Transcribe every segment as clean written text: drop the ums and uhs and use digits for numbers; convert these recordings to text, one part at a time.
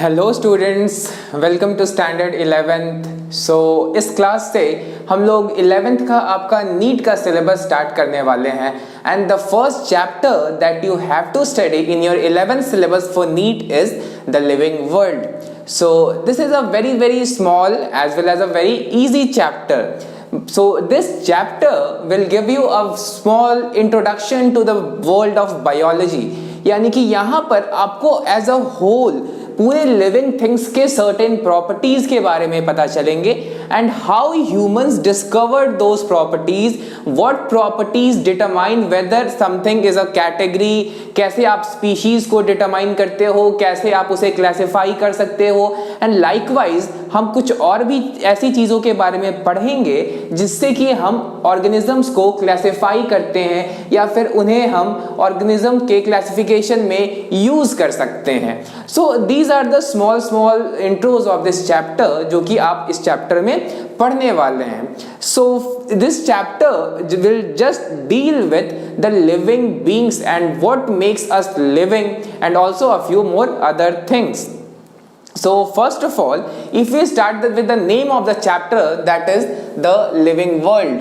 Hello students, welcome to standard 11th। So इस class से हम लोग 11th का आपका नीट का सिलेबस स्टार्ट करने वाले हैं and the first chapter that you have to study in your 11th syllabus for NEET is the living world. So this is a very small as well as a very easy chapter. So this chapter will give you a small introduction to the world of biology. यानी कि यहाँ पर आपको as a whole पूरे living things के certain properties के बारे में पता चलेंगे and how humans discovered those properties, what properties determine whether something is a category, कैसे आप स्पीशीज को डिटरमाइन करते हो, कैसे आप उसे क्लासिफाई कर सकते हो एंड लाइकवाइज हम कुछ और भी ऐसी चीजों के बारे में पढ़ेंगे जिससे कि हम ऑर्गेनिजम्स को क्लासिफाई करते हैं या फिर उन्हें हम ऑर्गेनिज्म के क्लासिफिकेशन में यूज कर सकते हैं. So these are the small intros of this chapter जो कि आप इस चैप्टर में पढ़ने वाले हैं. So this chapter will just deal with the living beings and what makes us living and also a few more other things. So first of all, if we start with the name of the chapter, that is the living world.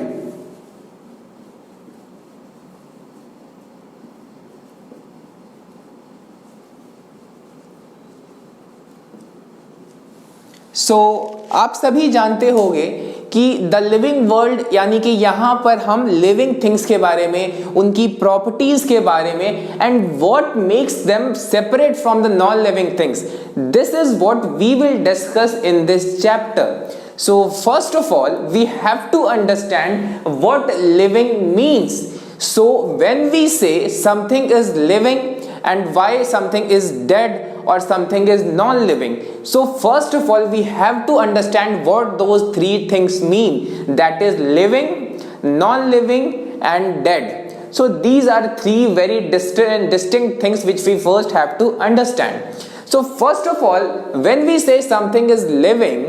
So आप सभी जानते होंगे कि the living world यानी कि यहाँ पर हम लिविंग थिंग्स के बारे में, उनकी प्रॉपर्टीज के बारे में and what makes them separate from the non living things, this is what we will discuss in this chapter. So first of all, we have to understand what living means. So when we say something is living and why something is dead or something is non-living, so first of all we have to understand what those three things mean, that is living, non-living and dead. So these are three very distinct things which we first have to understand. So first of all, when we say something is living,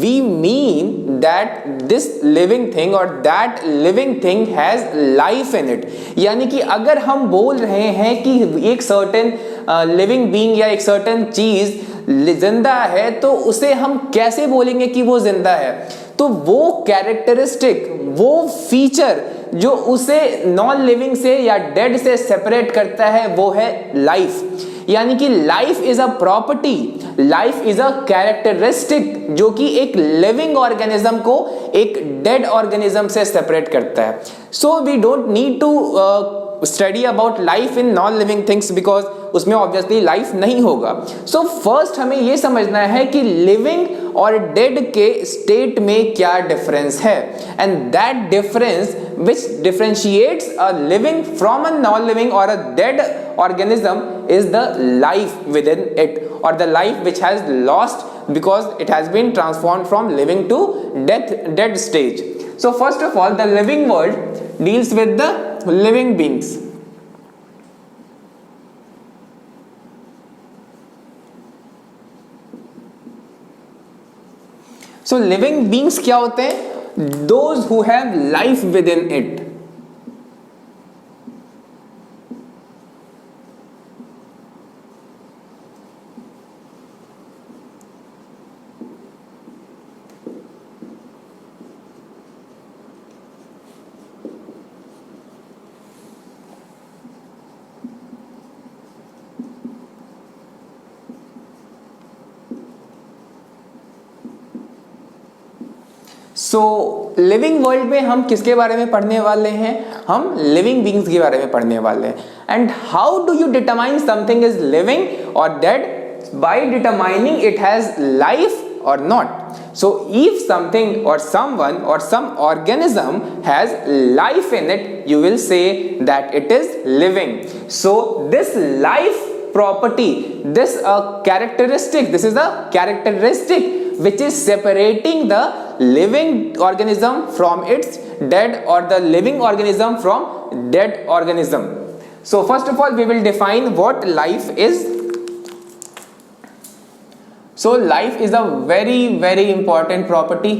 we mean that this living thing or that living thing has life in it. यानी कि अगर हम बोल रहे हैं कि एक certain living being या एक certain चीज जिंदा है तो उसे हम कैसे बोलेंगे कि वो जिंदा है? तो वो कैरेक्टरिस्टिक, वो फीचर जो उसे नॉन लिविंग से या डेड से सेपरेट करता है वो है लाइफ. यानी कि life is a property, life is a characteristic जो कि एक लिविंग ऑर्गेनिज्म को एक डेड ऑर्गेनिज्म से सेपरेट करता है. So we don't need to study about life in non living things because उसमें ऑब्वियसली लाइफ नहीं होगा. सो फर्स्ट हमें यह समझना है कि लिविंग और डेड के स्टेट में क्या डिफरेंस है and that difference which differentiates a living from a non-living or a dead organism is the life within it or the life which has lost because it has been transformed from living to dead stage. So first of all, the living world deals with the living beings. So living beings क्या होते हैं? Those who have life within it. So living world में हम किसके बारे में पढ़ने वाले हैं? हम लिविंग बीइंग्स के बारे में पढ़ने वाले हैं. And how do you determine something is living और dead? By determining it has life और not. So if something or someone or some organism has life in it, you will say that it is living. So this life property, this is a characteristic which is separating the living organism from its dead or the living organism from dead organism. So first of all we will define what life is. So life is a very important property.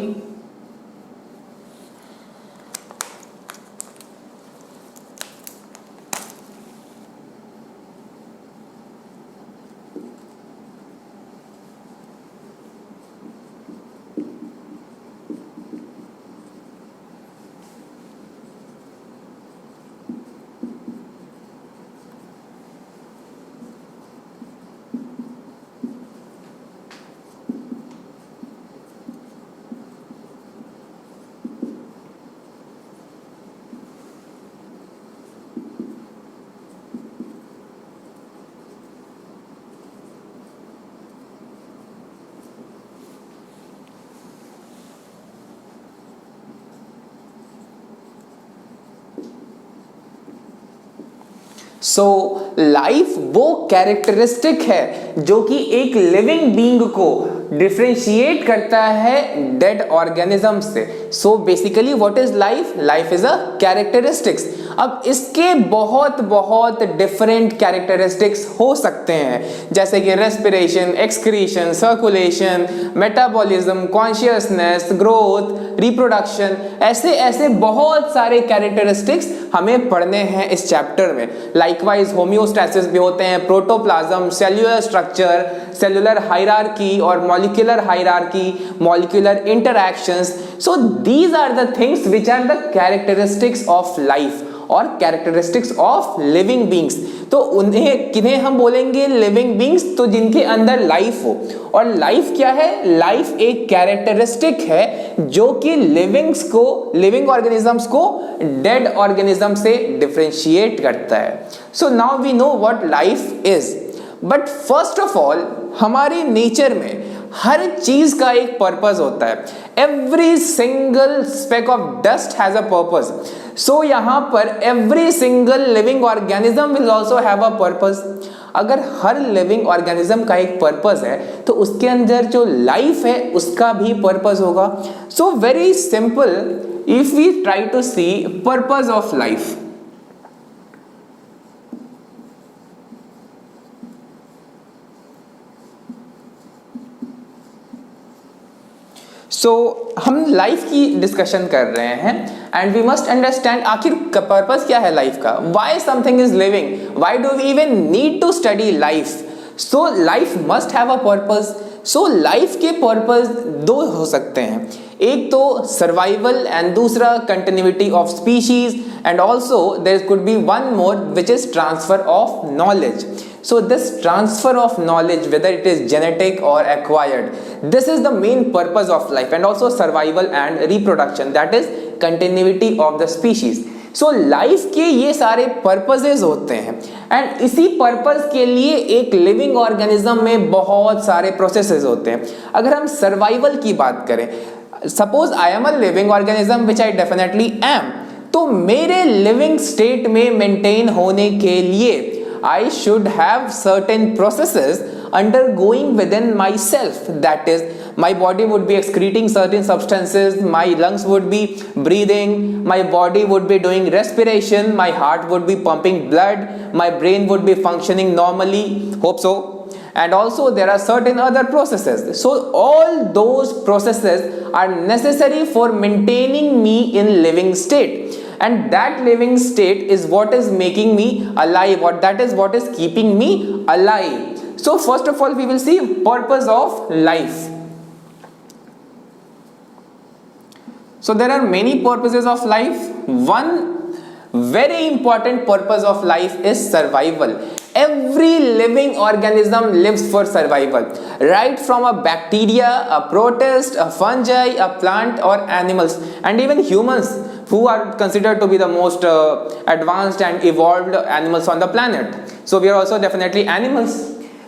So life वो characteristic है जो कि एक living being को differentiate करता है dead organism से. So basically what is life? Life is a characteristics. अब इसके बहुत बहुत डिफरेंट कैरेक्टरिस्टिक्स हो सकते हैं, जैसे कि respiration, excretion, circulation, metabolism, consciousness, growth, reproduction. ऐसे ऐसे बहुत सारे कैरेक्टरिस्टिक्स हमें पढ़ने हैं इस चैप्टर में. लाइकवाइज होम्योस्टैसिस भी होते हैं, protoplasm, cellular structure, cellular hierarchy और molecular hierarchy, molecular interactions. So these are the things which are the characteristics of life और कैरेक्टरिस्टिक्स ऑफ लिविंग बींग्स. तो उन्हें किन्हें हम बोलेंगे लिविंग बींग्स? तो जिनके अंदर लाइफ हो. और लाइफ क्या है? लाइफ एक कैरेक्टरिस्टिक है जो कि लिविंग ऑर्गेनिजम्स को डेड ऑर्गेनिज्म से डिफरेंशिएट करता है. So now we know what life is. But first of all हमारे नेचर में हर चीज का एक पर्पस होता है. Every single speck of dust has a purpose. So यहां पर every single living organism will also have a purpose. अगर हर लिविंग ऑर्गेनिज्म का एक पर्पस है तो उसके अंदर जो लाइफ है उसका भी पर्पस होगा. So very simple, if we try to see purpose of life. हम लाइफ की डिस्कशन कर रहे हैं एंड वी मस्ट अंडरस्टैंड आखिर पर्पस क्या है लाइफ का. Why something is living, why do we even need to study life. So life must have a purpose. So life के पर्पस दो हो सकते हैं, एक तो सर्वाइवल एंड दूसरा continuity of species, and also there could B one more which is transfer of knowledge. So this transfer of knowledge, whether it is genetic or acquired, this is the main purpose of life, and also survival and reproduction, that is continuity of the species. So life के ये सारे purposes होते हैं and इसी purpose के लिए एक living organism में बहुत सारे processes होते हैं. अगर हम survival की बात करें, suppose I am a living organism which I definitely am, तो मेरे living state में maintain होने के लिए I should have certain processes undergoing within myself. That is, my body would be excreting certain substances, my lungs would be breathing, my body would be doing respiration, my heart would be pumping blood, my brain would be functioning normally, hope so. And also there are certain other processes. So all those processes are necessary for maintaining me in living state. And that living state is what is making me alive, or that is what is keeping me alive. So first of all we will see purpose of life. So there are many purposes of life. One very important purpose of life is survival. Every living organism lives for survival, right from a bacteria, a protist, a fungi, a plant or animals, and even humans, who are considered to be the most advanced and evolved animals on the planet. So we are also definitely animals.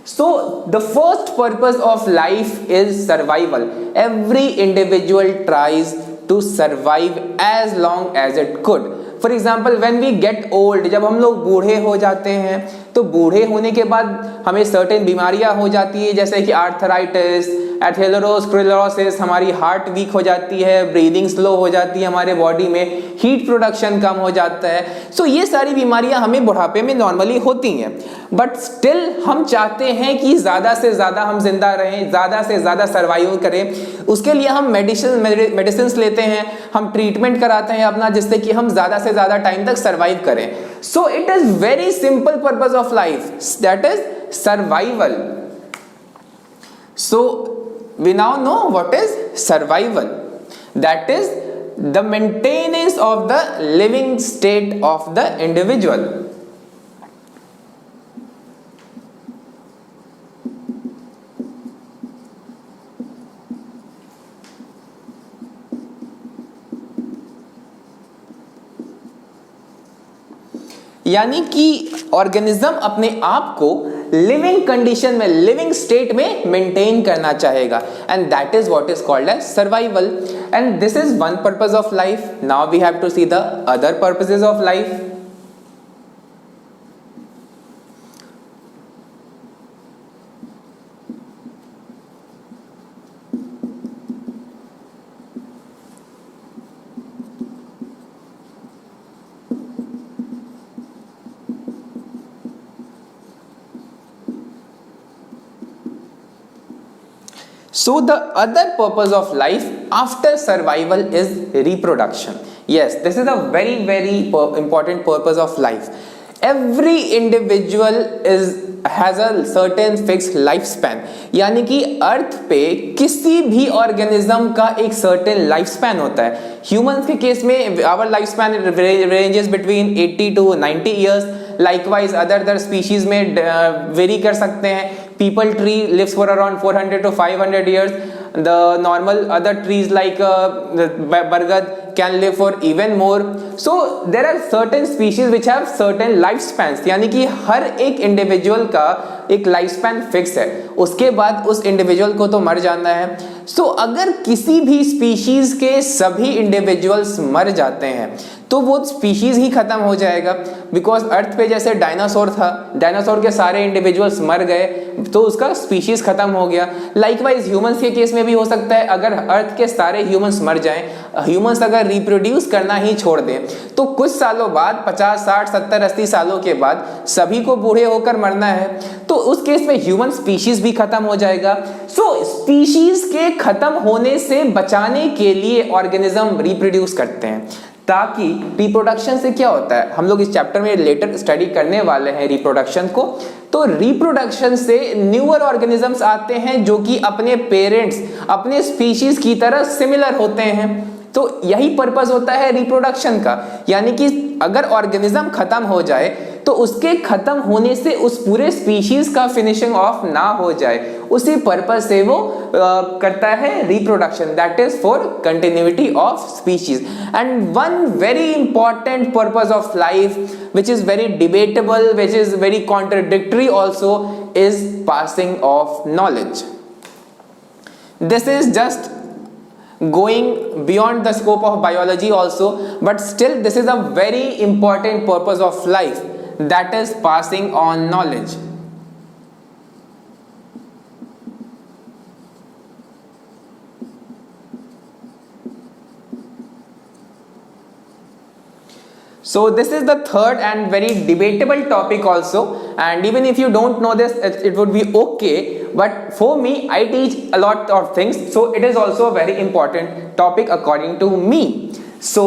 So the first purpose of life is survival. Every individual tries to survive as long as it could. For example, when we get old, जब हम लोग बूढ़े हो जाते हैं तो बूढ़े होने के बाद हमें सर्टेन बीमारियां हो जाती है, जैसे कि आर्थराइटिस, एथेरोस्क्लेरोसिस, हमारी हार्ट वीक हो जाती है, ब्रीदिंग स्लो हो जाती है हमारे बॉडी में, हीट प्रोडक्शन कम हो जाता है. सो ये सारी बीमारियां हमें बुढ़ापे में नॉर्मली होती हैं. बट स्टिल हम चाहते हैं कि ज़्यादा से ज़्यादा हम जिंदा रहें, ज़्यादा से ज़्यादा सर्वाइव करें. उसके लिए हम मेडिसिन लेते हैं, हम ट्रीटमेंट कराते हैं अपना, जिससे कि हम ज़्यादा से ज़्यादा टाइम तक सर्वाइव करें. So it is very simple purpose of life, that is survival. So we now know what is survival. That is the maintenance of the living state of the individual. यानी कि organism अपने आप को living condition में, living state में maintain करना चाहेगा, and that is what is called as survival. And this is one purpose of life. Now we have to see the other purposes of life. So the other purpose of life after survival is reproduction. Yes, this is a very important purpose of life. Every individual has a certain fixed life span, यानी कि अर्थ पे किसी भी organism का एक certain life span होता है. Humans के केस में our life span ranges between 80 to 90 years. Likewise other species में वेरी कर सकते हैं. Peepal tree lives for around 400 to 500 years. The normal other trees like bargad can live for even more. So there are certain species which have certain lifespans, यानी कि हर एक individual का एक life span fix है, उसके बाद उस इंडिविजुअल को तो मर जाना है. सो अगर किसी भी स्पीशीज के सभी इंडिविजुअल्स मर जाते हैं तो वो स्पीशीज ही खत्म हो जाएगा. बिकॉज अर्थ पे जैसे डायनासोर था, डायनासोर के सारे इंडिविजुअल्स मर गए तो उसका स्पीशीज खत्म हो गया. लाइकवाइज ह्यूमंस के केस में भी हो सकता है, अगर अर्थ के सारे ह्यूमंस मर जाएं, ह्यूमंस अगर रिप्रोड्यूस करना ही छोड़ दें तो कुछ सालों बाद 50, 60, 70, 80 सालों के बाद सभी को बूढ़े होकर मरना है, तो उस केस में ह्यूमन स्पीशीज भी खत्म हो जाएगा. सो स्पीशीज के खत्म होने से बचाने के लिए ऑर्गेनिज्म रिप्रोड्यूस करते हैं. ताकि रिप्रोडक्शन से क्या होता है, हम लोग इस चैप्टर में लेटर स्टडी करने वाले हैं रिप्रोडक्शन को. तो रिप्रोडक्शन से न्यूअर ऑर्गेनिजम्स आते हैं जो कि अपने पेरेंट्स, अपने स्पीशीज की तरह सिमिलर होते हैं. तो यही पर्पस होता है रिप्रोडक्शन का, यानी कि अगर ऑर्गेनिज्म खत्म हो जाए तो उसके खत्म होने से उस पूरे स्पीशीज का फिनिशिंग ऑफ ना हो जाए, उसी पर्पस से वो करता है reproduction, that is for continuity of species. And one very important purpose of life which is very debatable, which is very contradictory also, is passing of knowledge. This is just going beyond the scope of biology also, but still this is a very important purpose of life, that is passing on knowledge. So this is the third and very debatable topic also, and even if you don't know this, it would be okay, but for me I teach a lot of things, so it is also a very important topic according to me. So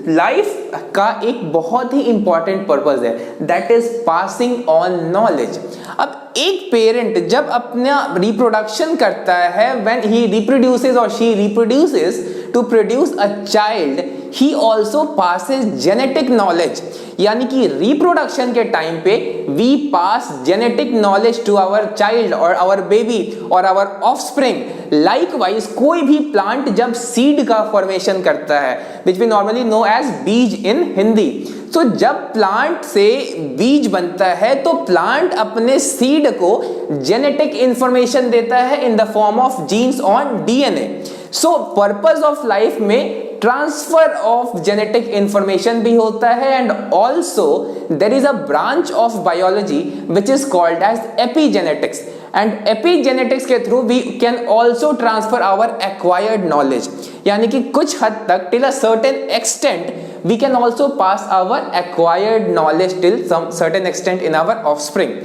life का एक बहुत ही important purpose है, that is passing on knowledge. अब एक parent जब अपना reproduction करता है, when he reproduces or she reproduces to produce a child, he also passes genetic knowledge. यानी कि रिप्रोडक्शन के टाइम पे we pass genetic knowledge to our child or our baby or our offspring. Likewise कोई भी plant जब seed का formation करता है, which we normally know as बीज in हिंदी, तो जब प्लांट से बीज बनता है तो प्लांट अपने सीड को जेनेटिक इंफॉर्मेशन देता है in the form of genes on DNA. So purpose of life में ट्रांसफर ऑफ जेनेटिक इंफॉर्मेशन भी होता है, and also there is a branch of biology which is called as epigenetics. And epigenetics के through we can also transfer our acquired knowledge, यानी कि कुछ हद तक till a certain extent we can also pass our acquired knowledge till some certain extent in our offspring.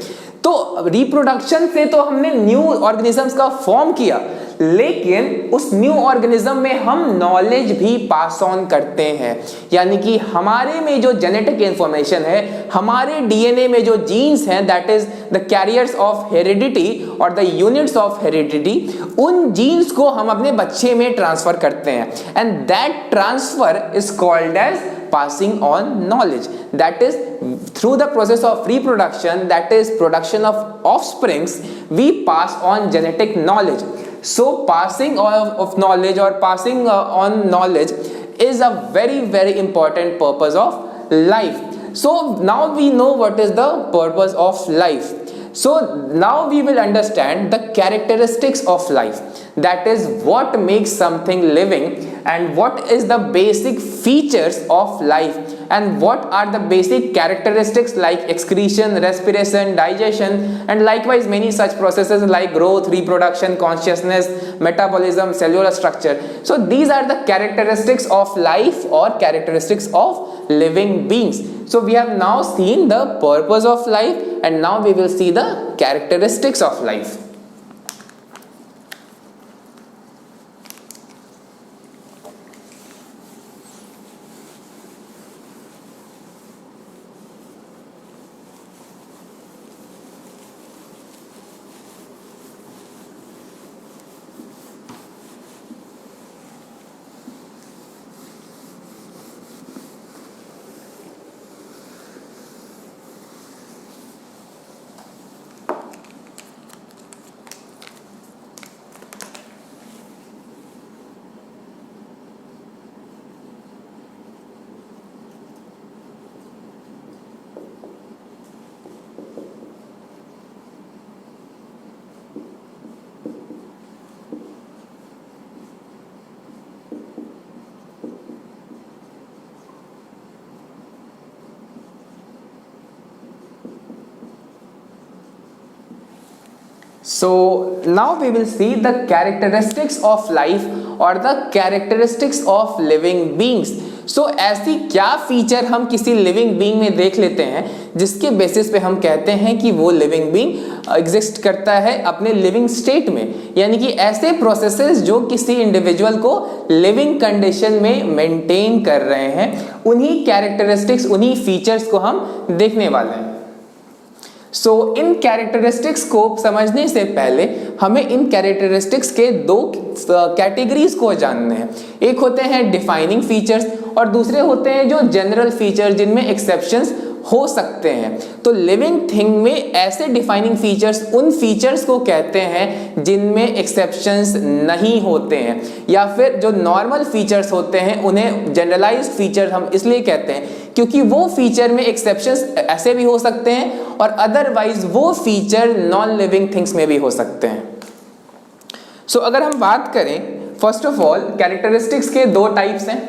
तो reproduction से तो हमने न्यू ऑर्गेनिजम्स का फॉर्म किया, लेकिन उस न्यू ऑर्गेनिज्म में हम नॉलेज भी पास ऑन करते हैं, यानी कि हमारे में जो जेनेटिक इंफॉर्मेशन है, हमारे डीएनए में जो जीन्स हैं, that is the carriers of heredity और द यूनिट्स ऑफ हेरिडिटी, उन जीन्स को हम अपने बच्चे में ट्रांसफर करते हैं, and that transfer is called as passing on knowledge. That is through the process of reproduction, that is production of offsprings, we pass on genetic knowledge. So passing of knowledge or passing on knowledge is a very important purpose of life. So now we know what is the purpose of life. So now we will understand the characteristics of life, that is what makes something living, and what is the basic features of life, and what are the basic characteristics like excretion, respiration, digestion, and likewise many such processes like growth, reproduction, consciousness, metabolism, cellular structure. So these are the characteristics of life or characteristics of living beings. So we have now seen the purpose of life, and now we will see the characteristics of life. So now we will see the characteristics of life or the characteristics of living beings. So ऐसी क्या feature हम किसी living being में देख लेते हैं जिसके basis पे हम कहते हैं कि वो लिविंग बीइंग एग्जिस्ट करता है अपने लिविंग स्टेट में, यानी कि ऐसे प्रोसेसेस जो किसी इंडिविजुअल को लिविंग कंडीशन में मेंटेन कर रहे हैं, उन्हीं कैरेक्टरिस्टिक्स, उन्हीं फीचर्स को हम देखने वाले हैं। सो इन कैरेक्टरिस्टिक्स को समझने से पहले हमें इन कैरेक्टरिस्टिक्स के दो कैटेगरीज को जानने हैं। एक होते हैं डिफाइनिंग फीचर्स और दूसरे होते हैं जो जनरल फीचर्स जिनमें एक्सेप्शंस हो सकते हैं। तो लिविंग थिंग में ऐसे डिफाइनिंग फीचर्स उन फीचर्स को कहते हैं जिनमें एक्सेप्शंस नहीं होते हैं, या फिर जो नॉर्मल फीचर्स होते हैं उन्हें जनरलाइज्ड फीचर हम इसलिए कहते हैं क्योंकि वो फीचर में एक्सेप्शंस ऐसे भी हो सकते हैं और अदरवाइज वो फीचर नॉन लिविंग थिंग्स में भी हो सकते हैं। सो अगर हम बात करें फर्स्ट ऑफ ऑल कैरेक्टरिस्टिक्स के दो टाइप्स हैं।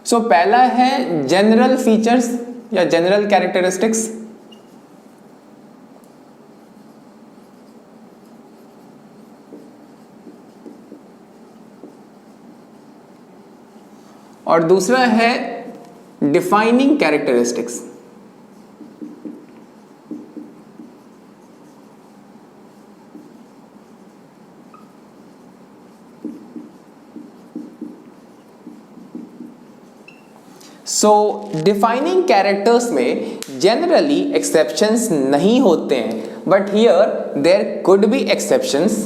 सो पहला है जनरल फीचर्स या जनरल कैरेक्टरिस्टिक्स। और दूसरा है defining characteristics. So defining characters में जनरली एक्सेप्शंस नहीं होते हैं, but here there could be exceptions.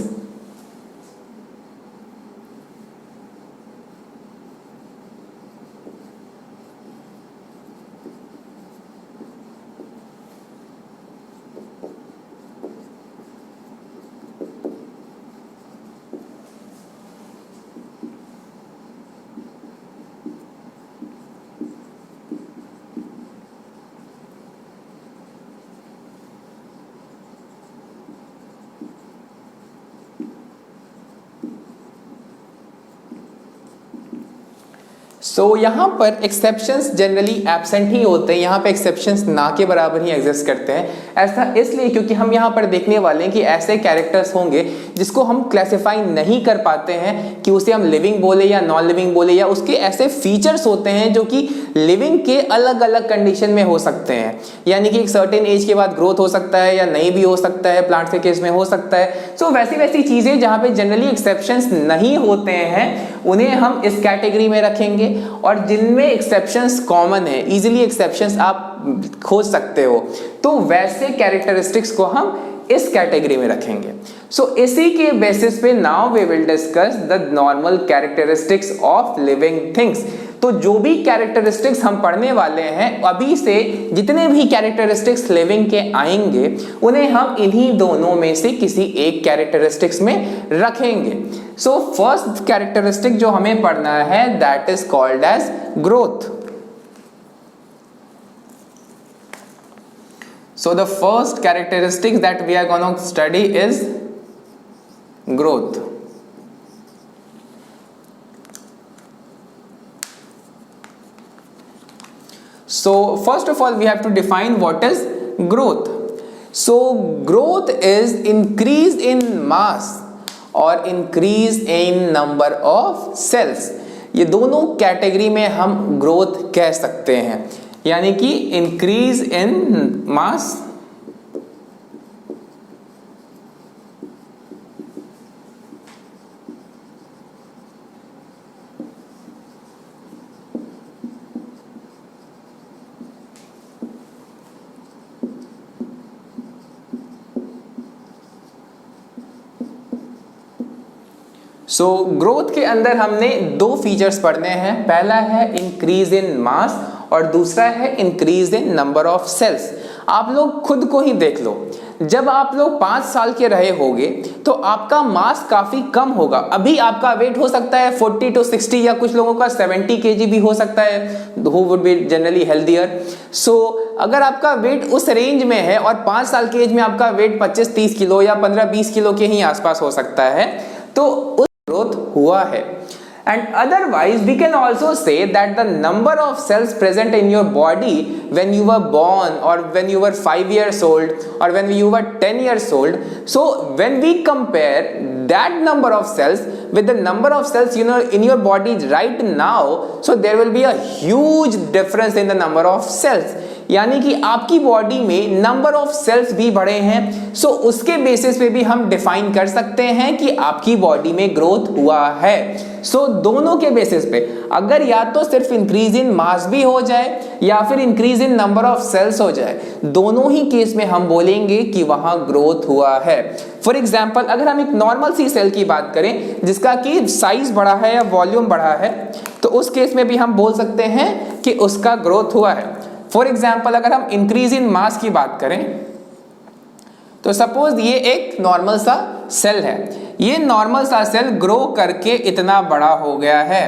So यहाँ पर एक्सेप्शंस जनरली एब्सेंट ही होते हैं, यहाँ पे एक्सेप्शंस ना के बराबर ही एग्जिस्ट करते हैं। ऐसा इसलिए क्योंकि हम यहाँ पर देखने वाले हैं कि ऐसे कैरेक्टर्स होंगे जिसको हम क्लासिफाई नहीं कर पाते हैं कि उसे हम लिविंग बोले या नॉन लिविंग बोले, या उसके ऐसे फीचर्स होते हैं जो कि लिविंग के अलग अलग कंडीशन में हो सकते हैं, यानी कि एक सर्टेन एज के बाद ग्रोथ हो सकता है या नहीं भी हो सकता है, प्लांट्स के केस में हो सकता है। सो वैसी चीजें जहाँ पे जनरली एक्सेप्शंस नहीं होते हैं उन्हें हम इस कैटेगरी में रखेंगे, और जिनमें एक्सेप्शंस कॉमन है, इजीली एक्सेप्शंस आप खोज सकते हो, तो वैसे कैरेक्टरिस्टिक्स को हम इस कैटेगरी में रखेंगे। सो इसी के बेसिस पे now we will discuss the normal characteristics of living things. तो जो भी कैरेक्टरिस्टिक्स हम पढ़ने वाले हैं, अभी से जितने भी कैरेक्टरिस्टिक्स लिविंग के आएंगे उन्हें हम इन्हीं दोनों में से किसी एक कैरेक्टरिस्टिक्स में रखेंगे। सो फर्स्ट कैरेक्टरिस्टिक जो हमें पढ़ना है that is called as growth. So the first characteristic that we are going to study is growth. So first of all we have to define what is growth. So growth is increase in mass or increase in number of cells. ये दोनों category में हम growth कह सकते हैं, यानी कि increase in mass so growth के अंदर हमने दो फीचर्स पढ़ने हैं। पहला है इंक्रीज इन मास और दूसरा है increase in number of cells. आप लोग खुद को ही देख लो, जब आप लोग 5 साल के रहे होगे तो आपका मास काफी कम होगा। अभी आपका वेट हो सकता है 40 to 60 या कुछ लोगों का 70 kg भी हो सकता है, who would be generally healthier। सो अगर आपका वेट उस रेंज में है और 5 साल के एज में आपका वेट 25-30 किलो या 15-20 किलो के ही आसपास हो सकता है, तो उस ग्रोथ हुआ है। And otherwise we can also say that the number of cells present in your body when you were born, or when you were 5 years old, or when you were 10 years old, so when we compare that number of cells with the number of cells in your body right now, so there will be a huge difference in the number of cells. यानी कि आपकी body में number of sales भी बढ़े हैं, सो उसके basis पे भी हम डिफाइन कर सकते हैं कि आपकी बॉडी में ग्रोथ हुआ है। सो दोनों के बेसिस पे अगर या तो सिर्फ इंक्रीज इन मास भी हो जाए या फिर increase in number of cells हो जाए, दोनों ही केस में हम बोलेंगे कि वहां ग्रोथ हुआ है। फॉर एग्जाम्पल, अगर हम एक नॉर्मल सी सेल की बात करें जिसका कि साइज बढ़ा है या वॉल्यूम बढ़ा है, तो उस केस में भी हम बोल सकते हैं कि उसका ग्रोथ हुआ है। फॉर एग्जाम्पल, अगर हम इंक्रीज इन मास की बात करें, तो सपोज ये एक नॉर्मल सा सेल है, ये नॉर्मल सा सेल ग्रो करके इतना बड़ा हो गया है।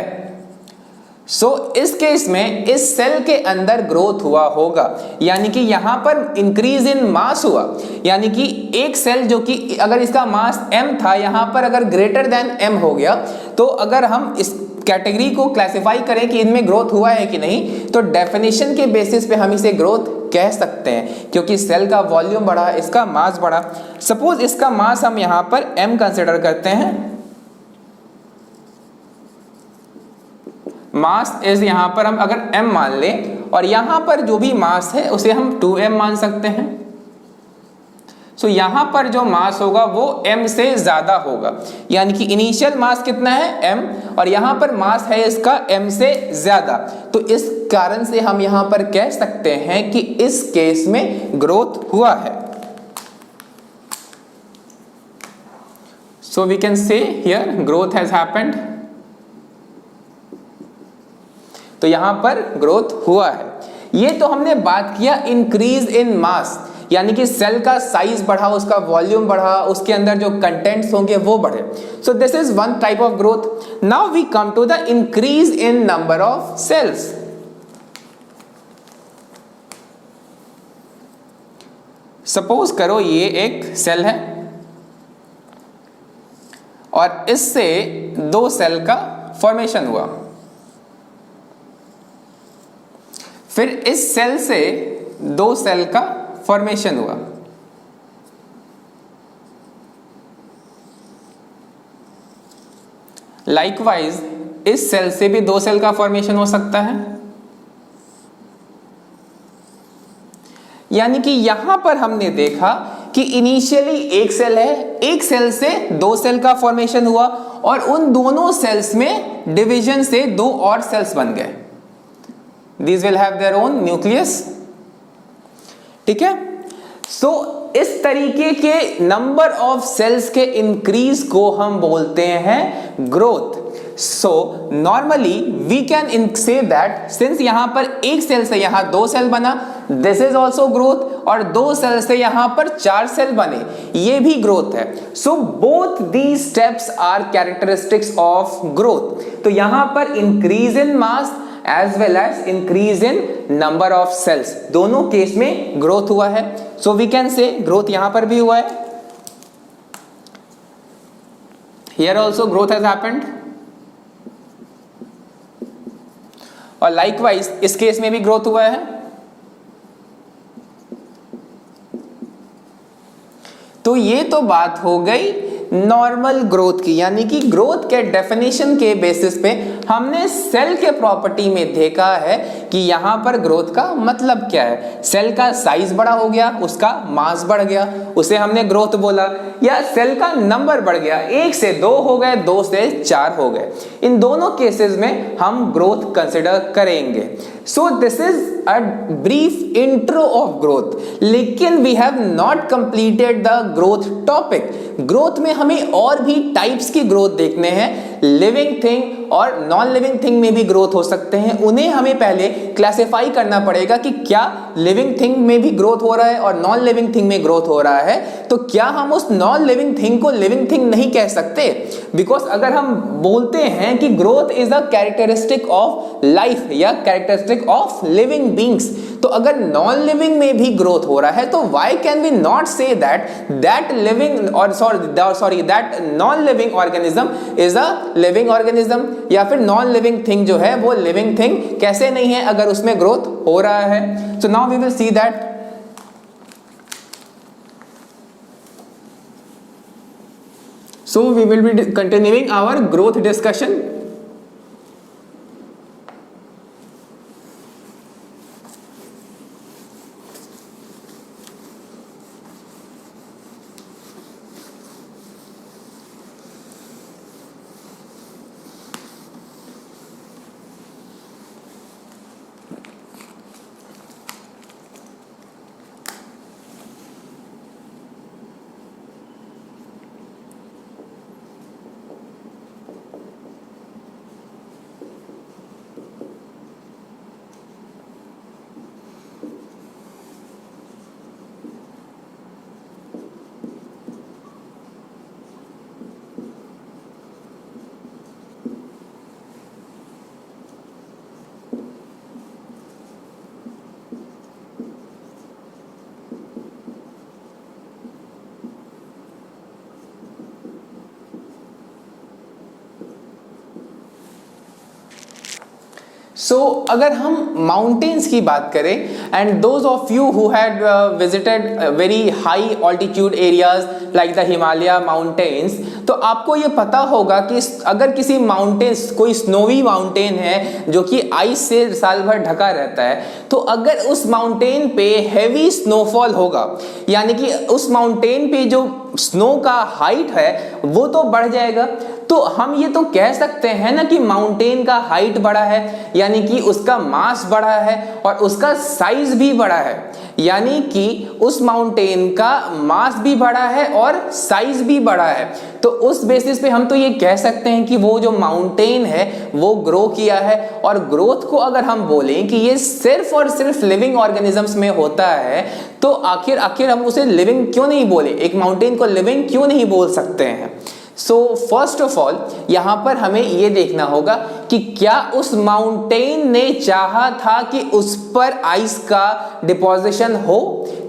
सो इस केस में इस सेल के अंदर ग्रोथ हुआ होगा, यानी कि यहां पर इंक्रीज इन मास हुआ, यानी कि एक सेल जो कि अगर इसका मास m था, यहां पर अगर ग्रेटर देन m हो गया, तो अगर हम इस कैटेगरी को क्लासिफाई करें कि इनमें ग्रोथ हुआ है कि नहीं, तो डेफिनेशन के बेसिस पे हम इसे ग्रोथ कह सकते हैं, क्योंकि सेल का वॉल्यूम बढ़ा, इसका मास बढ़ा। सपोज इसका मास हम यहां पर m कंसिडर करते हैं, मास इज यहां पर हम अगर m मान लें, और यहां पर जो भी मास है उसे हम 2m मान सकते हैं। सो यहां पर जो मास होगा वो m से ज्यादा होगा, यानी कि इनिशियल मास कितना है m, और यहां पर मास है इसका m से ज्यादा। तो इस कारण से हम यहां पर कह सकते हैं कि इस केस में ग्रोथ हुआ है। So we can say here growth has happened. तो यहां पर ग्रोथ हुआ है। ये तो हमने बात किया इंक्रीज इन मास, यानी कि सेल का साइज बढ़ा, उसका वॉल्यूम बढ़ा, उसके अंदर जो कंटेंट्स होंगे वो बढ़े। So this is one type of growth. Now we come to the increase in number of cells. Suppose करो ये एक सेल है और इससे 2 सेल का फॉर्मेशन हुआ, फिर इस सेल से 2 सेल का फॉर्मेशन हुआ, लाइकवाइज इस सेल से भी 2 सेल का फॉर्मेशन हो सकता है। यानी कि यहां पर हमने देखा कि इनिशियली एक सेल है, एक सेल से 2 सेल का फॉर्मेशन हुआ, और उन दोनों सेल्स में डिवीजन से 2 और सेल्स बन गए। These will have their own nucleus। ठीक है। सो इस तरीके के नंबर ऑफ सेल्स के इंक्रीज को हम बोलते हैं growth. So normally we can say that since यहां पर एक सेल से यहां 2 सेल बना, दिस इज ऑल्सो ग्रोथ, और 2 सेल से यहां पर 4 सेल बने, ये भी ग्रोथ है। So both these steps are characteristics of growth. तो यहां पर increase in mass as well as increase in number of cells, दोनों केस में ग्रोथ हुआ है। so we can say growth यहां पर भी हुआ है, here also growth has happened, और likewise इस केस में भी ग्रोथ हुआ है। तो ये तो बात हो गई नॉर्मल ग्रोथ की, यानी कि ग्रोथ के डेफिनेशन के बेसिस पे हमने सेल के प्रॉपर्टी में देखा है कि यहां पर ग्रोथ का मतलब क्या है। सेल का साइज बड़ा हो गया, उसका मास बढ़ गया, उसे हमने ग्रोथ बोला, या सेल का नंबर बढ़ गया, 1 से 2 हो गए, 2 से 4 हो गए। इन दोनों केसेस में हम ग्रोथ कंसिडर करेंगे। So this is a brief intro of growth, लेकिन we have not completed the growth topic. Growth में हमें और भी टाइप्स की ग्रोथ देखने हैं, लिविंग थिंग और नॉन लिविंग थिंग में भी ग्रोथ हो सकते हैं। उन्हें हमें पहले क्लासिफाई करना पड़ेगा कि क्या लिविंग थिंग में भी ग्रोथ हो रहा है और नॉन लिविंग थिंग में ग्रोथ हो रहा है, तो क्या हम उस नॉन लिविंग थिंग को लिविंग थिंग नहीं कह सकते? बिकॉज अगर हम बोलते हैं कि growth is a characteristic of life या कैरेक्टरिस्टिक ऑफ लिविंग बींग्स, तो अगर नॉन लिविंग में भी ग्रोथ हो रहा है तो why can we not say that living और sorry that non living organism is a living organism? या फिर नॉन लिविंग थिंग जो है वो लिविंग थिंग कैसे नहीं है अगर उसमें ग्रोथ हो रहा है। So now we will see that. So we will be continuing our growth discussion. So अगर हम माउंटेन्स की बात करें, and those of you who had visited very high altitude areas like the Himalaya mountains, तो आपको ये पता होगा कि अगर किसी माउंटेन्स, कोई स्नोवी माउंटेन है जो कि आइस से साल भर ढका रहता है, तो अगर उस माउंटेन पे हैवी स्नोफॉल होगा, यानी कि उस माउंटेन पे जो स्नो का हाइट है वो तो बढ़ जाएगा, तो हम ये तो कह सकते हैं ना कि माउंटेन का हाइट बढ़ा है, यानी कि उसका मास बढ़ा है और उसका साइज भी बढ़ा है, यानी कि उस माउंटेन का मास भी बढ़ा है और साइज भी बढ़ा है। तो उस बेसिस पे हम तो ये कह सकते हैं कि वो जो माउंटेन है वो ग्रो किया है। और ग्रोथ को अगर हम बोलें कि ये सिर्फ और सिर्फ लिविंग ऑर्गेनिजम्स में होता है, तो आखिर हम उसे लिविंग क्यों नहीं बोले, एक माउंटेन को लिविंग क्यों नहीं बोल सकते हैं। सो फर्स्ट ऑफ ऑल यहां पर हमें यह देखना होगा कि क्या उस माउंटेन ने चाहा था कि उस पर आइस का डिपोजिशन हो,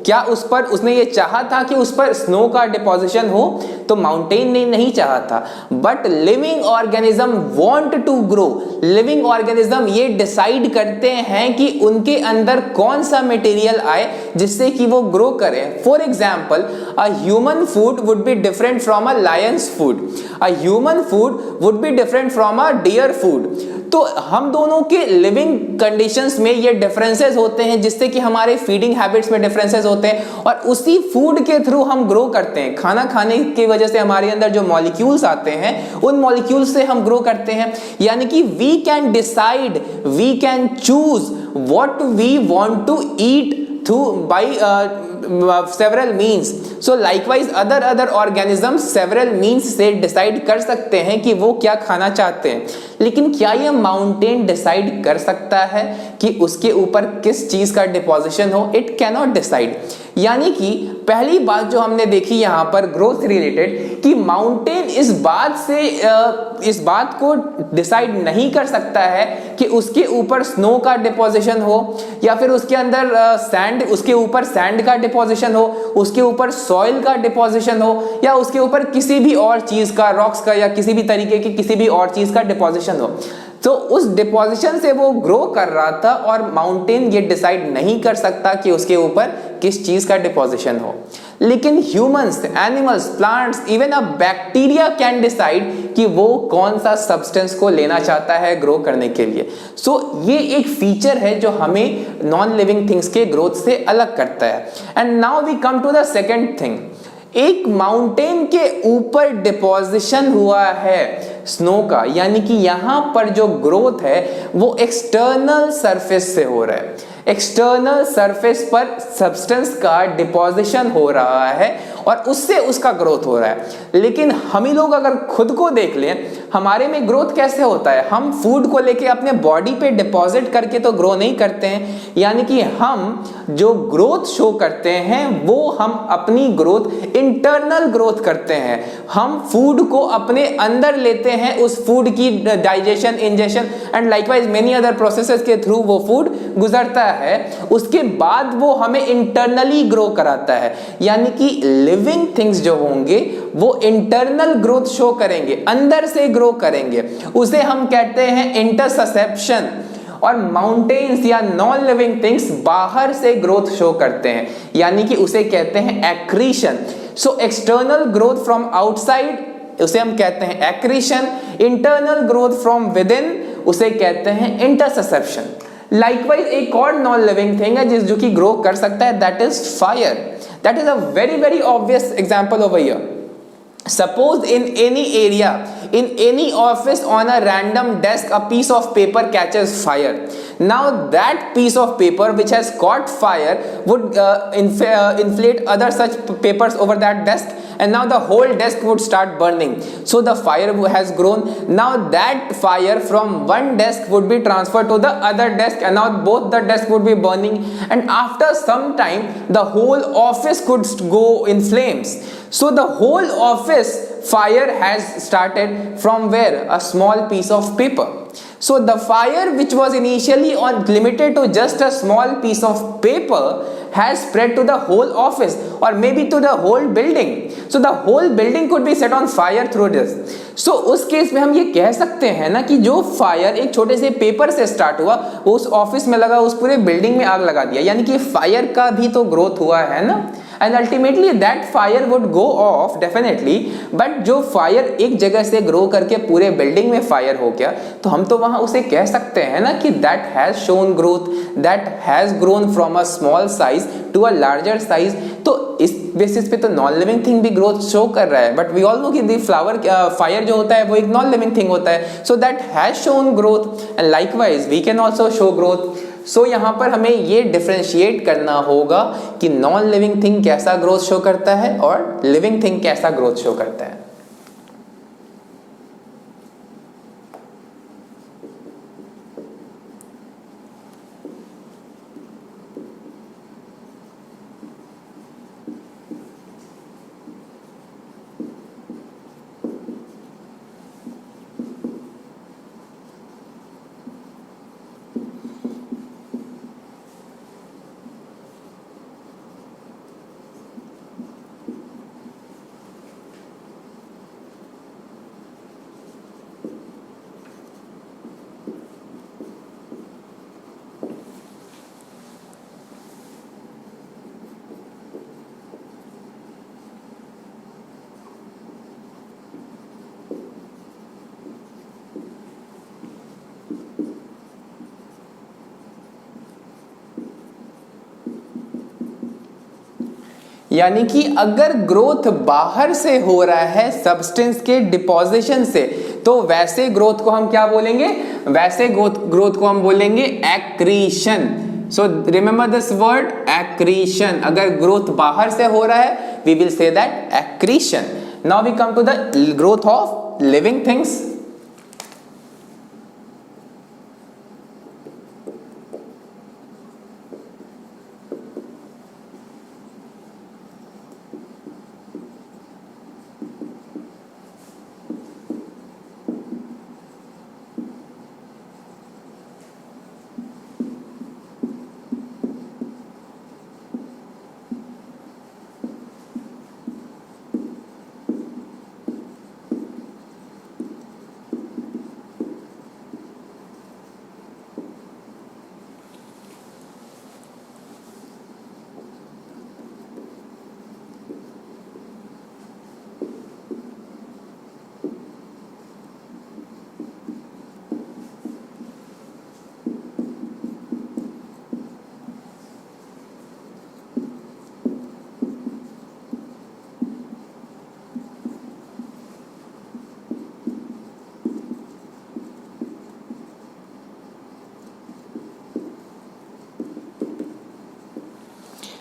क्या उस पर उसने ये चाहा था कि उस पर स्नो का डिपोजिशन हो, तो माउंटेन ने नहीं चाहा था। But living organism want to grow, living organism ये डिसाइड करते हैं कि उनके अंदर कौन सा मटेरियल आए जिससे कि वो ग्रो करें। For example, a human food would be different from a lion's food, a human food would be different from a deer food. तो हम दोनों के लिविंग कंडीशंस में ये डिफरेंसेस होते हैं, जिससे कि हमारे फीडिंग हैबिट्स में डिफरेंसेस होते हैं और उसी फूड के थ्रू हम ग्रो करते हैं। खाना खाने की वजह से हमारे अंदर जो मॉलिक्यूल्स आते हैं उन मॉलिक्यूल्स से हम ग्रो करते हैं। यानी कि we can decide, we can choose what we want to eat through by several means. So likewise other organisms several means से decide कर सकते हैं कि वो क्या खाना चाहते हैं। लेकिन क्या ये माउंटेन डिसाइड कर सकता है कि उसके ऊपर किस चीज का डिपोजिशन हो? It cannot decide. यानी कि पहली बात जो हमने देखी यहाँ पर ग्रोथ रिलेटेड, कि माउंटेन इस बात को डिसाइड नहीं कर सकता है कि उसके ऊपर स्नो का डिपोजिशन हो, या फिर उसके अंदर सैंड, उसके ऊपर सैंड का डिपोजिशन हो, उसके ऊपर सॉइल का डिपोजिशन हो, या उसके ऊपर किसी भी और चीज का, रॉक्स का या किसी भी तरीके की किसी भी और चीज का डिपोजिशन हो। तो उस डिपोजिशन से वो ग्रो कर रहा था और माउंटेन ये डिसाइड नहीं कर सकता कि उसके ऊपर किस चीज का डिपोजिशन हो। लेकिन humans, animals, plants, even a bacteria can decide कि वो कौन सा सब्सटेंस को लेना चाहता है ग्रो करने के लिए। सो ये एक फीचर है जो हमें नॉन लिविंग थिंग्स के ग्रोथ से अलग करता है। And now we come to the second thing. एक माउंटेन के ऊपर डिपोजिशन हुआ है स्नो का, यानी कि यहां पर जो ग्रोथ है वो एक्सटर्नल सरफेस से हो रहा है। एक्सटर्नल सरफेस पर सब्सटेंस का डिपोजिशन हो रहा है और उससे उसका ग्रोथ हो रहा है। लेकिन हम ही लोग अगर खुद को देख लें, हमारे में ग्रोथ कैसे होता है? हम फूड को लेके अपने बॉडी पे डिपॉजिट करके तो ग्रो नहीं करते हैं। यानी कि हम जो ग्रोथ शो करते हैं वो हम अपनी ग्रोथ, इंटरनल ग्रोथ करते हैं। हम फूड को अपने अंदर लेते हैं, उस फूड की digestion, ingestion and likewise many other processes के थ्रू वो फूड गुजरता है। उसके बाद वो हमें इंटरनली ग्रो कराता है। यानी कि लिविंग थिंग्स जो होंगे वो इंटरनल ग्रोथ शो करेंगे, अंदर से ग्रो करेंगे, उसे हम कहते हैं इंटरससेप्शन। और माउंटेन्स या नॉन लिविंग थिंग्स बाहर से ग्रोथ शो करते हैं, यानी कि उसे कहते हैं accretion. So external growth from outside उसे हम कहते हैं accretion, internal growth from with in उसे कहते हैं इंटरससेप्शन। लाइकवाइज एक और नॉन लिविंग थिंग है जो कि ग्रो कर सकता है, that is fire. That is a very very obvious example over here. Suppose in any area, in any office, on a random desk, a piece of paper catches fire. Now that piece of paper which has caught fire would inflate other such papers over that desk, and now the whole desk would start burning. So the fire has grown. Now that fire from one desk would be transferred to the other desk, and now both the desks would be burning, and after some time the whole office could go in flames. So the whole office fire has started from where? A small piece of paper. So the fire which was initially limited to just a small piece of paper has spread to the whole office or maybe to the whole building. So the whole building could be set on fire through this. So उस case में हम ये कह सकते हैं ना कि जो फायर एक छोटे से पेपर से स्टार्ट हुआ वो उस ऑफिस में लगा, उस पूरे बिल्डिंग में आग लगा दिया, यानी कि फायर का भी तो ग्रोथ हुआ है ना। And ultimately that fire would go off definitely, but जो फायर एक जगह से ग्रो करके पूरे बिल्डिंग में फायर हो गया, तो हम तो वहां उसे कह सकते हैं ना कि that has shown growth, that has grown from a small size to a larger size। तो इस बेसिस पे तो नॉन लिविंग थिंग भी ग्रोथ शो कर रहा है, बट वी ऑल नो कि द फ्लावर फायर जो होता है वो एक नॉन लिविंग थिंग होता है। So that has shown growth and likewise we can also show growth. So यहाँ पर हमें ये डिफरेंशिएट करना होगा कि नॉन लिविंग थिंग कैसा ग्रोथ शो करता है और लिविंग थिंग कैसा ग्रोथ शो करता है। यानी कि अगर ग्रोथ बाहर से हो रहा है सब्सटेंस के डिपोजिशन से, तो वैसे ग्रोथ को हम क्या बोलेंगे? वैसे ग्रोथ को हम बोलेंगे accretion. So remember this word accretion. अगर ग्रोथ बाहर से हो रहा है we will say that accretion. Now we come to the growth of living things.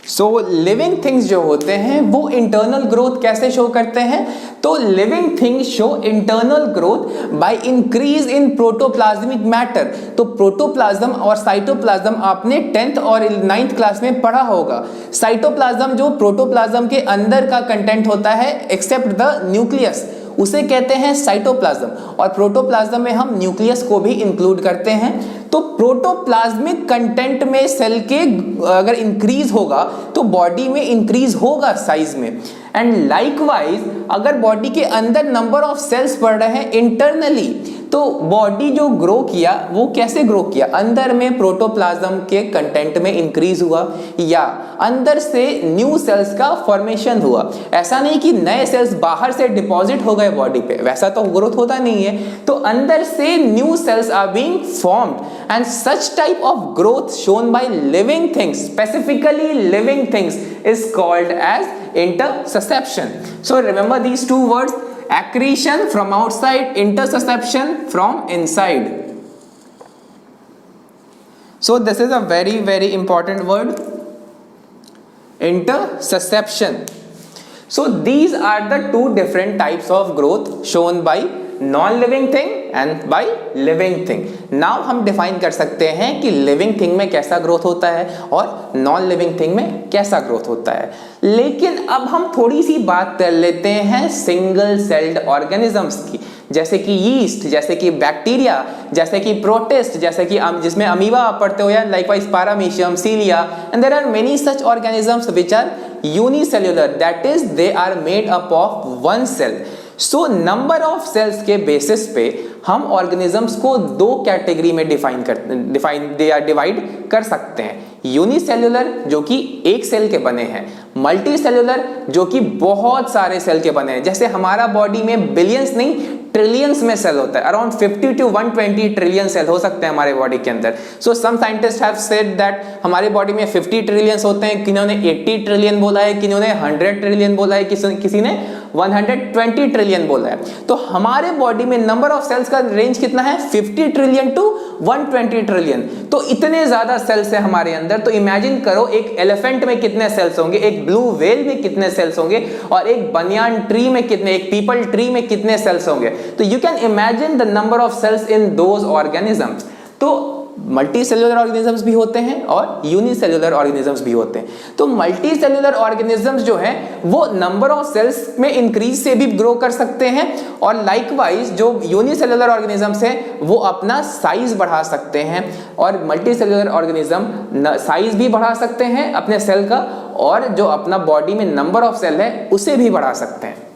So living things जो होते हैं वो इंटरनल ग्रोथ कैसे शो करते हैं? तो living things show internal growth by increase in protoplasmic matter. तो प्रोटोप्लाज्म और साइटोप्लाज्म आपने 10th और 9th क्लास में पढ़ा होगा। साइटोप्लाज्म जो प्रोटोप्लाज्म के अंदर का कंटेंट होता है एक्सेप्ट द न्यूक्लियस, उसे कहते हैं साइटोप्लाज्म, और प्रोटोप्लाज्म में हम न्यूक्लियस को भी इंक्लूड करते हैं। तो प्रोटोप्लाज्मिक कंटेंट में सेल के अगर इंक्रीज होगा तो बॉडी में इंक्रीज होगा साइज में। एंड लाइकवाइज अगर बॉडी के अंदर नंबर ऑफ सेल्स बढ़ रहे हैं इंटरनली, तो बॉडी जो ग्रो किया वो कैसे ग्रो किया, अंदर में प्रोटोप्लाज्म के कंटेंट में इंक्रीज हुआ या अंदर से न्यू सेल्स का फॉर्मेशन हुआ। ऐसा नहीं कि नए सेल्स बाहर से डिपॉजिट हो गए बॉडी पे, वैसा तो ग्रोथ होता नहीं है। तो अंदर से new cells are being formed and such type of growth shown by living things, specifically living things, is called as intersusception. So remember these two words, accretion from outside, intersusception from inside. So this is a very very important word, intersusception. So these are the two different types of growth shown by non-living thing and by living thing. Now हम define कर सकते हैं कि living thing में कैसा growth होता है और non-living thing में कैसा growth होता है। लेकिन अब हम थोड़ी सी बात कर लेते हैं single celled organisms की, जैसे कि yeast, जैसे कि बैक्टीरिया, जैसे कि प्रोटिस्ट, जैसे कि जिसमें अमीबा आप पढ़ते हो, या likewise paramecium, cilia, and there are many such organisms which are unicellular, that is they are made up of one cell. So number of cells के बेसिस पे हम ऑर्गेनिजम्स को दो कैटेगरी में डिवाइड कर सकते हैं, यूनिसेल्युलर जो कि एक सेल के बने हैं, मल्टी सेल्युलर जो कि बहुत सारे सेल के बने हैं। जैसे हमारा बॉडी में बिलियंस नहीं ट्रिलियंस में सेल होता है, अराउंड 50 to 120 ट्रिलियन सेल हो सकते हैं हमारे बॉडी के अंदर। So some scientist have said that हमारे बॉडी में 50 ट्रिलियंस होते हैं, किन्होंने 80 ट्रिलियन बोला है, किन्होंने 100 ट्रिलियन बोला है, किसी ने 120 ट्रिलियन बोला है। तो हमारे बॉडी में नंबर ऑफ सेल्स का रेंज कितना है, 50 ट्रिलियन टू 120 ट्रिलियन। तो इतने ज्यादा सेल्स है हमारे अंदर। तो इमेजिन करो एक एलिफेंट में कितने सेल्स होंगे, एक ब्लू व्हेल में कितने सेल्स होंगे, और एक बनियान ट्री में कितने, एक पीपल ट्री में कितने सेल्स होंगे। तो you can imagine the number of cells in those organisms. तो मल्टी सेल्युलर ऑर्गेनिजम्स भी होते हैं और यूनिसेल्युलर ऑर्गेनिजम्स भी होते हैं। तो मल्टी सेल्युलर ऑर्गेनिजम्स जो हैं वो नंबर ऑफ सेल्स में इंक्रीज से भी ग्रो कर सकते हैं, और लाइकवाइज जो यूनिसेल्युलर ऑर्गेनिजम्स हैं वो अपना साइज बढ़ा सकते हैं, और मल्टी सेल्युलर ऑर्गेनिज्म साइज भी बढ़ा सकते हैं अपने सेल का, और जो अपना बॉडी में नंबर ऑफ सेल है उसे भी बढ़ा सकते हैं।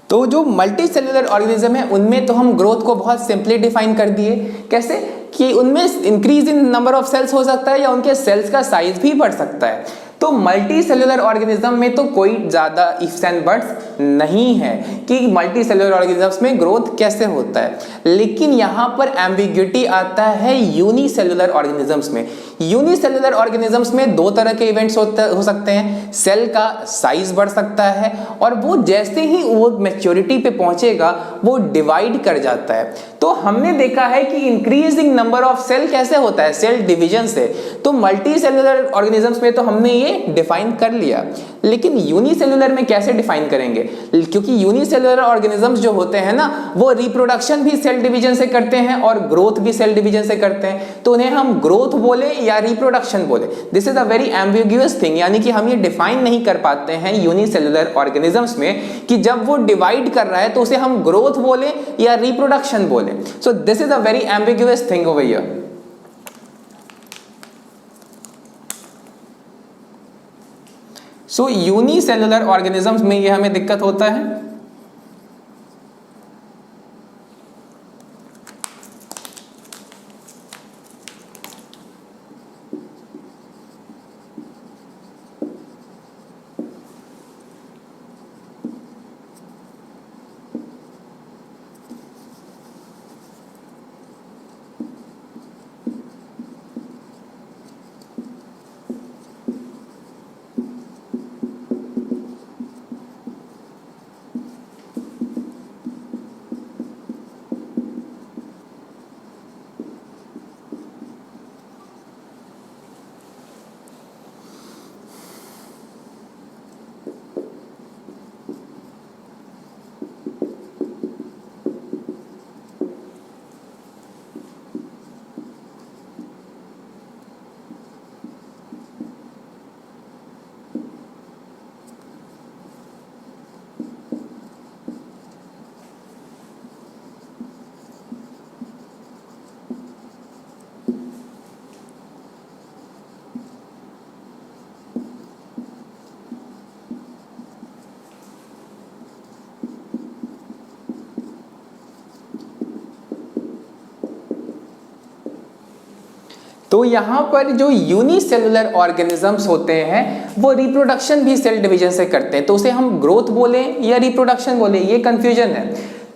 तो जो मल्टी सेल्युलर ऑर्गेनिज्म है उनमें तो हम ग्रोथ को बहुत सिंपली डिफाइन कर दिए। कैसे कि उनमें increase in number of cells हो सकता है या उनके सेल्स का साइज भी बढ़ सकता है। तो मल्टी सेल्युलर ऑर्गेनिज्म में तो कोई ज्यादा इफ्स एंड बट्स नहीं है कि मल्टी सेल्युलर ऑर्गेनिजम्स में ग्रोथ कैसे होता है, लेकिन यहां पर एम्बिग्युइटी आता है यूनिसेल्युलर ऑर्गेनिजम्स में। यूनिसेल्युलर ऑर्गेनिजम्स में दो तरह के इवेंट्स हो सकते हैं। सेल का साइज बढ़ सकता है और वो जैसे ही वो मैच्योरिटी पे पहुंचेगा वो डिवाइड कर जाता है। तो हमने देखा है कि इंक्रीजिंग नंबर ऑफ सेल कैसे होता है, सेल डिवीजन से। तो मल्टी सेल्युलर ऑर्गेनिजम्स में तो हमने ये डिफाइन कर लिया, लेकिन यूनिसेल्युलर में कैसे डिफाइन करेंगे, क्योंकि यूनिसेल्युलर ऑर्गेनिजम्स जो होते हैं ना वो रिप्रोडक्शन भी सेल डिवीजन से करते हैं और ग्रोथ भी सेल डिवीजन से करते हैं। तो उन्हें हम ग्रोथ बोले या रिप्रोडक्शन बोले, this is a very ambiguous thing, यानी कि हम ये डिफाइन नहीं कर पाते हैं यूनिसेल्युलर ऑर्गेनिजम्स में कि जब वो डिवाइड कर रहा है तो उसे हम ग्रोथ बोले या रिप्रोडक्शन बोले। So this is a very ambiguous thing over here. So unicellular organisms में ये हमें दिक्कत होता है। तो यहाँ पर जो यूनिसेलुलर ऑर्गेनिजम्स होते हैं वो रिप्रोडक्शन भी सेल डिवीजन से करते हैं, तो उसे हम ग्रोथ बोले या रिप्रोडक्शन बोले, ये कंफ्यूजन है।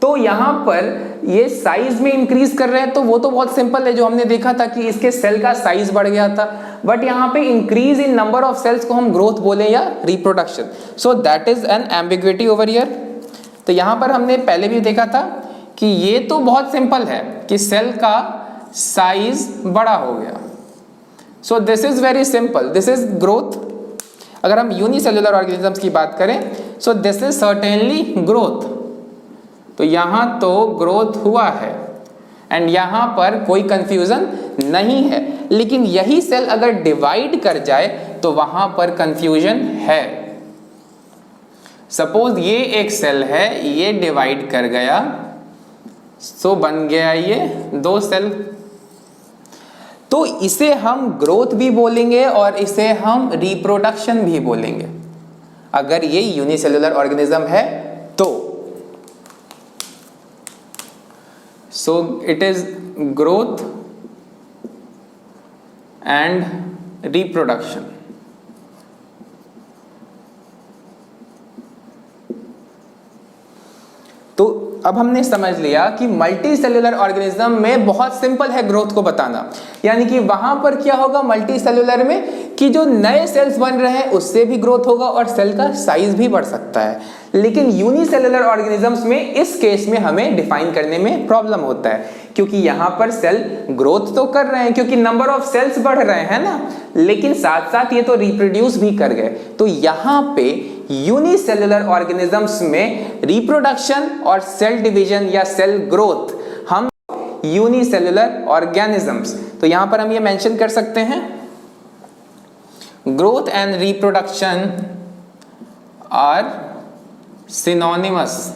तो यहाँ पर ये साइज में इंक्रीज कर रहे हैं, तो वो तो बहुत सिंपल है, जो हमने देखा था कि इसके सेल का साइज बढ़ गया था। बट यहाँ पे increase in number of cells को हम ग्रोथ बोले या reproduction, so that is an ambiguity over here. तो यहाँ पर हमने पहले भी देखा था कि ये तो बहुत सिंपल है कि सेल का साइज बड़ा हो गया, सो this is very simple, this is growth. अगर हम यूनिसेलुलर ऑर्गेनिजम्स की बात करें, सो दिस इज सर्टेनली ग्रोथ। तो यहां तो ग्रोथ हुआ है एंड यहां पर कोई कंफ्यूजन नहीं है, लेकिन यही सेल अगर डिवाइड कर जाए तो वहां पर कंफ्यूजन है। सपोज ये एक सेल है, ये डिवाइड कर गया, सो बन गया ये दो सेल, तो इसे हम ग्रोथ भी बोलेंगे और इसे हम रिप्रोडक्शन भी बोलेंगे अगर ये यूनिसेलुलर ऑर्गेनिज्म है तो। So it is growth and reproduction. तो अब हमने समझ लिया कि मल्टी सेलुलर ऑर्गेनिज्म में बहुत सिंपल है ग्रोथ को बताना, यानी कि वहां पर क्या होगा मल्टी सेलुलर में कि जो नए सेल्स बन रहे हैं उससे भी ग्रोथ होगा और सेल का साइज भी बढ़ सकता है। लेकिन यूनिसेलुलर ऑर्गेनिजम्स में इस केस में हमें डिफाइन करने में प्रॉब्लम होता है, क्योंकि यहां पर सेल ग्रोथ तो कर रहे हैं क्योंकि नंबर ऑफ सेल्स बढ़ रहे हैं ना, लेकिन साथ साथ ये तो रिप्रोड्यूस भी कर गए। तो यहां पे यूनिसेलुलर ऑर्गेनिजम्स में रिप्रोडक्शन और सेल डिवीजन या सेल ग्रोथ हम यूनिसेलुलर ऑर्गेनिजम्स, तो यहां पर हम ये मेंशन कर सकते हैं growth and reproduction are synonymous.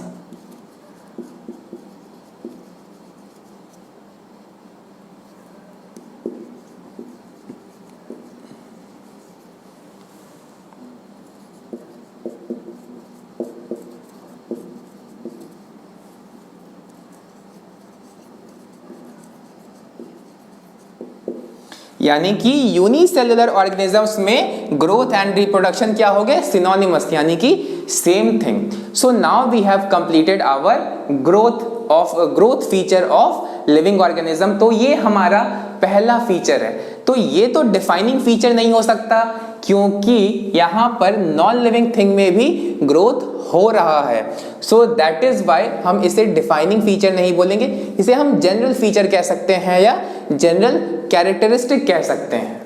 यानी कि यूनिसेलुलर ऑर्गेनिजम्स में ग्रोथ एंड रिप्रोडक्शन क्या हो गए सिनोनिमस, यानी कि same thing. So now we have completed our growth feature of living organism. तो ये हमारा पहला फीचर है। तो ये तो डिफाइनिंग फीचर नहीं हो सकता क्योंकि यहां पर नॉन लिविंग थिंग में भी ग्रोथ हो रहा है। सो दैट इज वाई हम इसे डिफाइनिंग फीचर नहीं बोलेंगे, इसे हम जनरल फीचर कह सकते हैं या जनरल कैरेक्टरिस्टिक कह सकते हैं।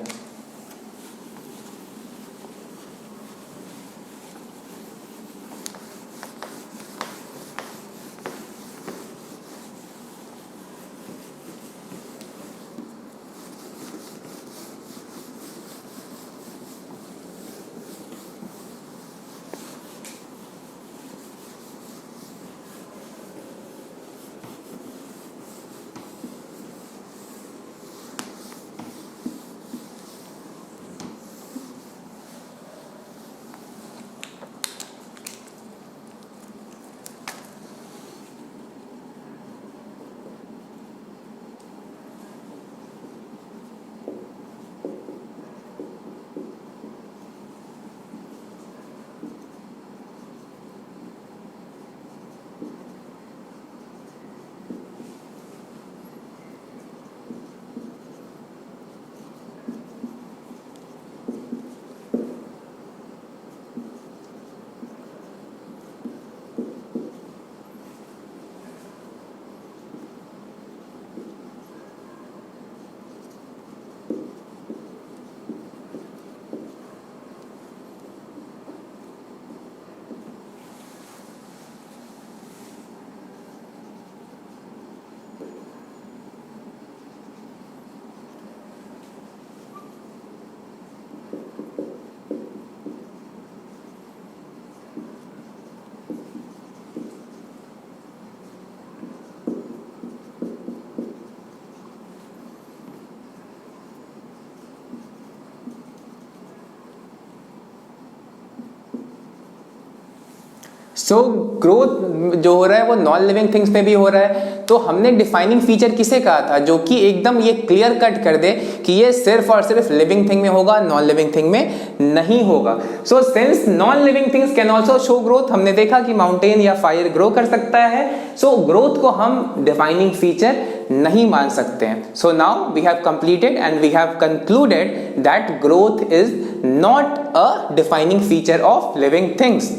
सो ग्रोथ जो हो रहा है वो नॉन लिविंग थिंग्स में भी हो रहा है। तो हमने डिफाइनिंग फीचर किसे कहा था, जो कि एकदम ये क्लियर कट कर दे कि ये सिर्फ और सिर्फ लिविंग थिंग में होगा, नॉन लिविंग थिंग में नहीं होगा। So since non living things can also show growth, हमने देखा कि माउंटेन या फायर ग्रो कर सकता है, सो ग्रोथ को हम डिफाइनिंग फीचर नहीं मान सकते हैं। So now we have completed and we have concluded that growth is not a defining feature of living things.